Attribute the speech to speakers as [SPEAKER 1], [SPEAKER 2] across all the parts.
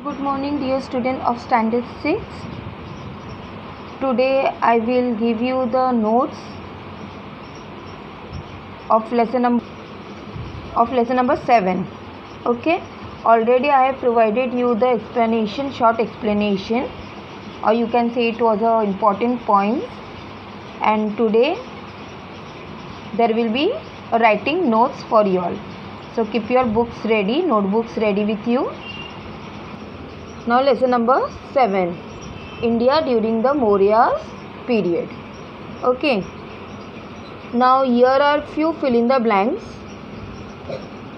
[SPEAKER 1] Good morning, dear student of Standard 6. Today I will give you the notes of lesson number 7. Okay. Already I have provided you the explanation, short explanation, or you can say it was a important point. And today there will be writing notes for you all. So keep your books ready, notebooks ready with you. Now lesson number 7, India during the Maurya's period. Okay. Now here are few fill in the blanks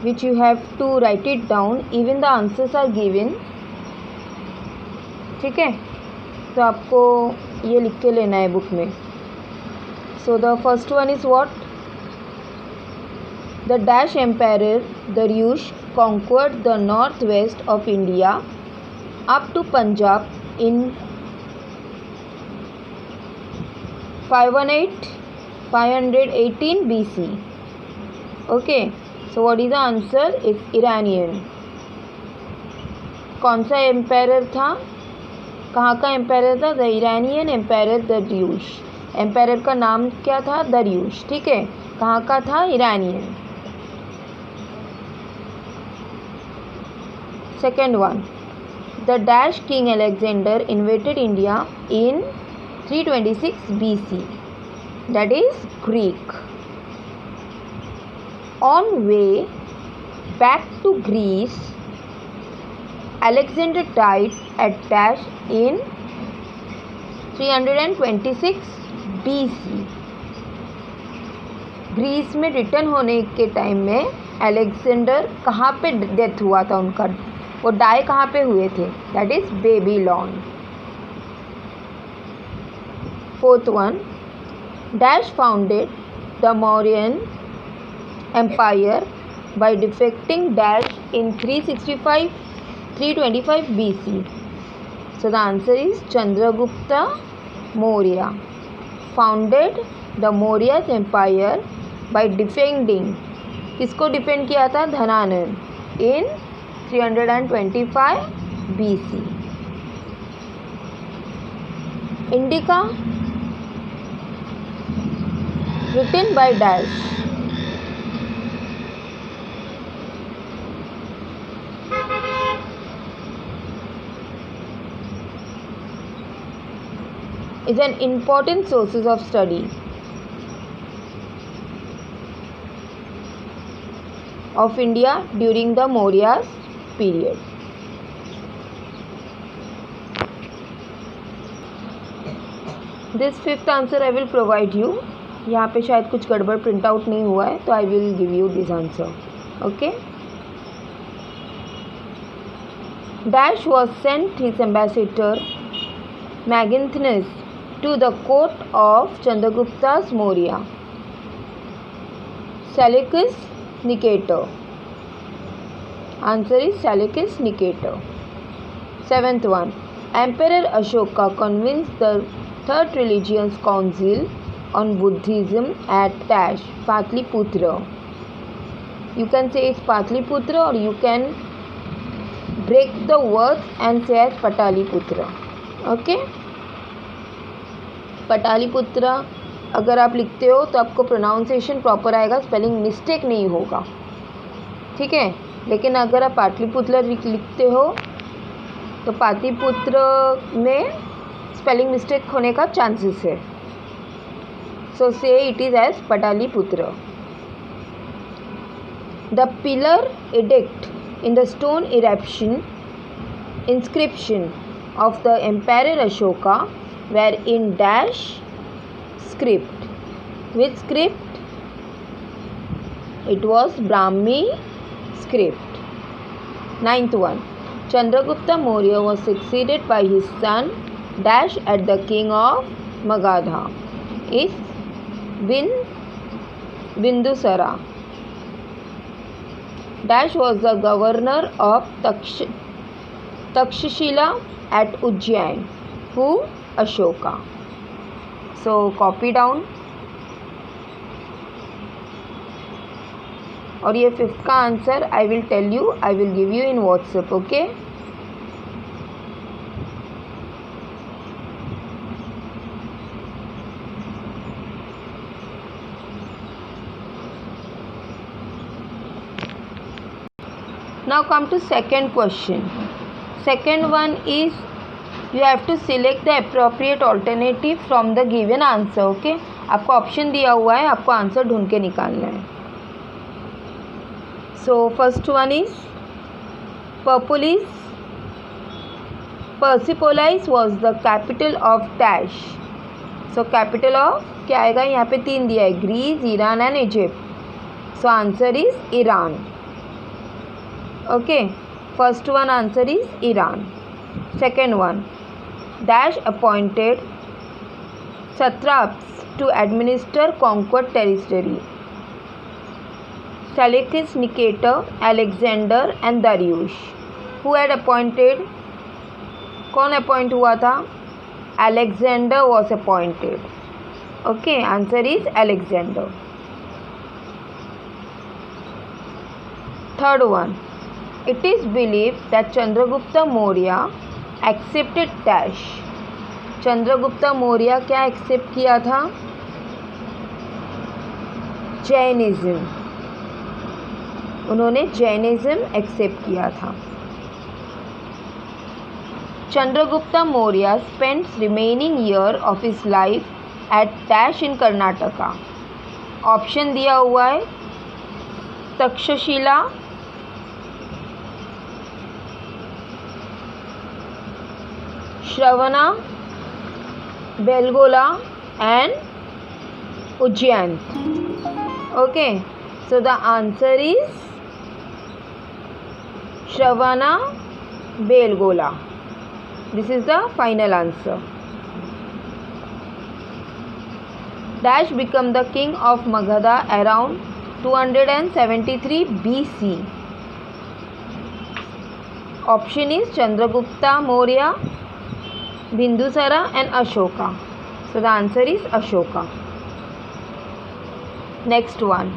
[SPEAKER 1] which you have to write it down. Even the answers are given. ठीक है, तो आपको ये लिख के लेना है book में. So the first one is what? The Dash Emperor Daryush conquered the northwest of India up to Punjab in 518 BC. Okay, so what is the answer? It's Iranian. कौन सा एम्पायर था, कहाँ का एम्पायर था? The Iranian empire Darius. Empire का नाम क्या था? दरियुश. ठीक है, कहाँ का था? Iranian. Second one, The Dash King Alexander invaded India in 326 BC. That is Greek. On way back to Greece, Alexander died at Dash in 326 BC. Greece में रिटर्न होने के टाइम में अलेक्जेंडर कहाँ पे डेथ हुआ था उनका? वो डाई कहाँ पे हुए थे? That is Babylon. Fourth one, dash founded the Mauryan empire by defecting dash in 325 BC. So the answer is Chandragupta Maurya. Founded the Mauryas empire by defending, किसको डिफेंड किया था? धनानंद. इन 325 BC. Indica written by Dash. Is an important sources of study of India during the Maurya's period. This fifth answer I will provide you. यहाँ पे शायद कुछ गड़बड़ print out नहीं हुआ है, तो I will give you this answer. Okay. Dash was sent his ambassador Megasthenes to the court of Chandragupta Maurya. Seleucus Nicator. Answer is Seleucus Nicator. Seventh one, Emperor Ashoka convinced the Third Religious Council on Buddhism at Dash, Patliputra. You can say it's Patliputra, or you can break the words and say as Pataliputra. Okay. Pataliputra अगर आप लिखते हो तो आपको pronunciation proper आएगा, spelling mistake नहीं होगा. ठीक है, लेकिन अगर आप पाटलिपुत्र लिखते हो तो पाटलिपुत्र में स्पेलिंग मिस्टेक होने का चांसेस है. So say it is as Pataliputra. The pillar edict in the stone inscription of the Emperor Ashoka were in Dash script. Which script? It was Brahmi script. Ninth one, Chandragupta Maurya was succeeded by his son Dash at the king of Magadha is Bindusara. Dash was the governor of Takshashila at Ujjain. Who? Ashoka. So copy down. और ये fifth का answer I will tell you, I will give you in WhatsApp. Okay. Now come to second question. Second one is you have to select the appropriate alternative from the given answer. Okay, आपको option दिया हुआ है, आपको answer ढूंढ के निकालना है. So first one is Persepolis was the capital of dash. So capital of क्या आएगा, यहाँ पे 3 दिया है, Greece, Iran and Egypt. So answer is Iran. Okay, first one answer is Iran. Second one, dash appointed satraps to administer conquered territory. Seleucus, Nicator, Alexander and Darius. Who had appointed? कौन appoint हुआ था? Alexander was appointed. Okay, answer is Alexander. Third one, it is believed that Chandragupta Maurya accepted dash. Chandragupta Maurya क्या accept किया था? Jainism. उन्होंने Jainism accept किया था. Chandragupta Maurya spends remaining year of his life at dash in Karnataka. Option दिया हुआ है, Takshashila, Shravanabelagola and Ujjain. Okay, so the answer is Shravana Belgola. This is the final answer. Dash became the king of Magadha around 273 BC. Option is Chandragupta Maurya, Bindusara and Ashoka. So the answer is Ashoka. Next one,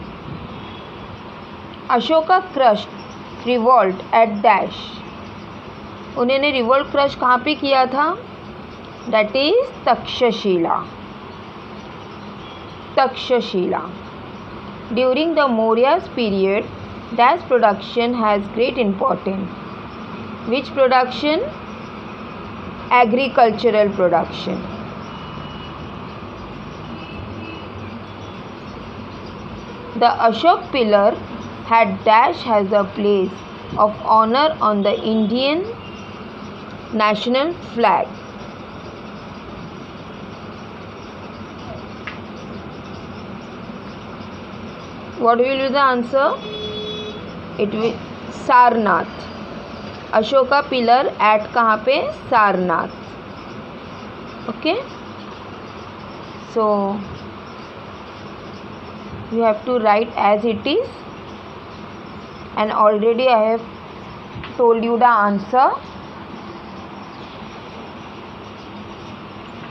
[SPEAKER 1] Ashoka crushed revolt at dash. उन्होंने revolt crush कहाँ पे किया था? That is Takshashila. Takshashila. During the Maurya's period, dash production has great importance. Which production? Agricultural production. The Ashok pillar had dash as a place of honor on the Indian national flag. What will be the answer? It will Sarnath. Ashoka pillar at कहाँ पे? Sarnath. Okay, so you have to write as it is, and already I have told you the answer.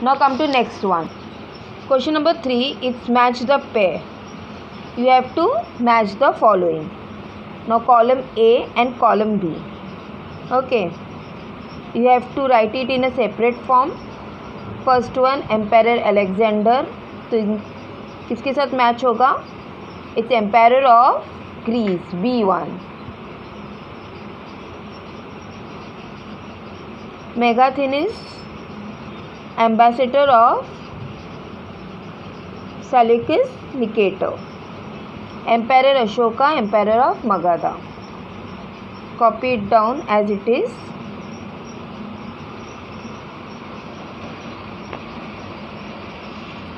[SPEAKER 1] Now come to next one. Question number 3 is match the pair. You have to match the following. Now column A and column B. Okay, you have to write it in a separate form. First one, Emperor Alexander. तो किसके साथ match होगा? It's Emperor of Greece, B1. Megasthenes, ambassador of Seleucus Nicator. Emperor Ashoka, Emperor of Magadha. Copy it down as it is.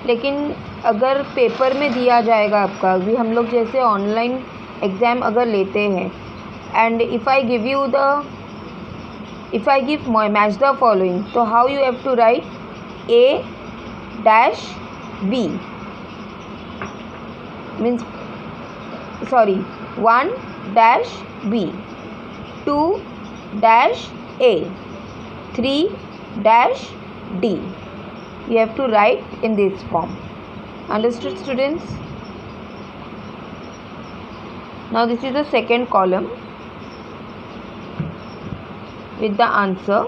[SPEAKER 1] लेकिन अगर paper में दिया जाएगा आपका, अभी हम लोग जैसे ऑनलाइन एग्ज़ाम अगर लेते हैं, and if I give match the following, तो how you have to write A dash B means sorry 1 dash B, 2 dash A, 3 dash D. You have to write in this form. Understood, students? Now this is the second column with the answer.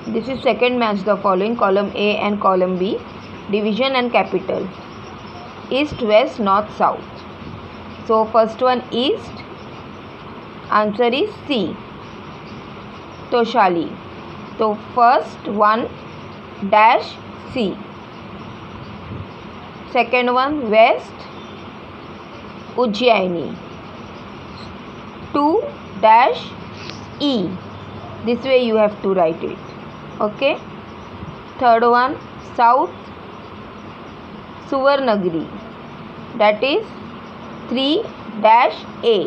[SPEAKER 1] This is second match the following, column A and column B. Division and capital. East, west, north, south. So first one east. Answer is C. Toshali. So first one dash C. Second one west. Ujjaini. 2 dash E. This way you have to write it. Okay. Third one south. Suvarnagiri. That is 3 dash A.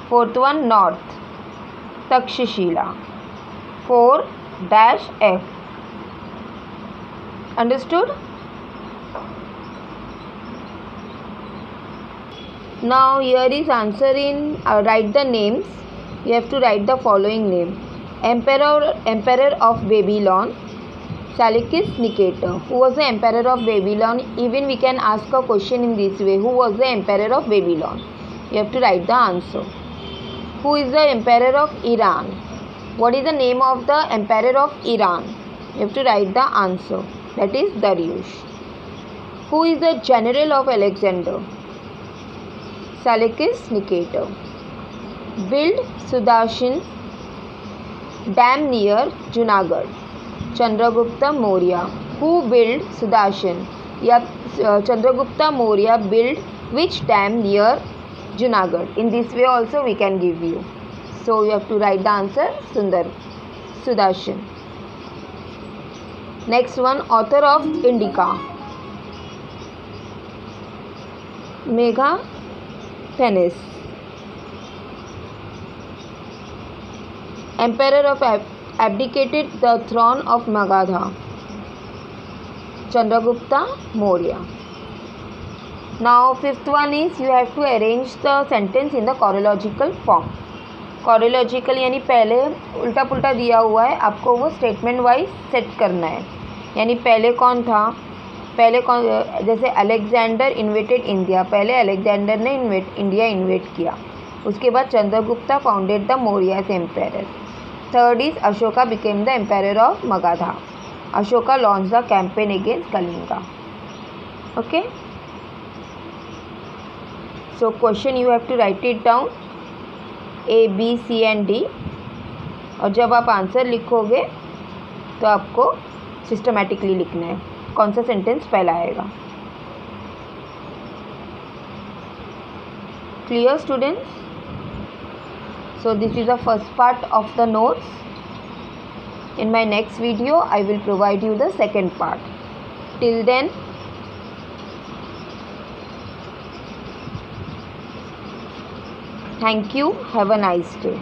[SPEAKER 1] Fourth one north. Takshashila. 4 dash F. Understood? Now here is answer in write the names. You have to write the following name. Emperor of Babylon, Seleucus Nicator. Who was the emperor of Babylon? Even we can ask a question in this way. Who was the emperor of Babylon? You have to write the answer. Who is the emperor of Iran? What is the name of the emperor of Iran? You have to write the answer. That is Darius. Who is the general of Alexander? Seleucus Nicator. Build Sudarshan Dam near Junagadh. Chandragupta Maurya. Who built Sudarshan? Chandragupta Maurya built which dam near Junagadh? In this way also we can give you. So you have to write the answer Sudarshan. Next one, author of Indica. Megasthenes. Emperor of abdicated the throne of Magadha. Chandragupta Maurya. Now fifth one is you have to arrange the sentence in the chronological form. Chronological यानी पहले उल्टा पुल्टा दिया हुआ है, आपको वो statement wise set करना है. यानी पहले कौन था, जैसे अलेक्जेंडर इन्वेटेड इंडिया, पहले अलेक्जेंडर ने इंडिया इन्वेट किया. उसके बाद Chandragupta founded the Mauryas empire. Third is Ashoka became the empire of Magadha. Ashoka launch the campaign against Kalinga. Okay, so question you have to write it down A, B, C and D. और जब आप answer लिखोगे तो आपको सिस्टमैटिकली लिखना है कौन सा सेंटेंस पहला आएगा. Clear students? So this is the first part of the notes. In my next video I will provide you the second part. Till then, thank you. Have a nice day.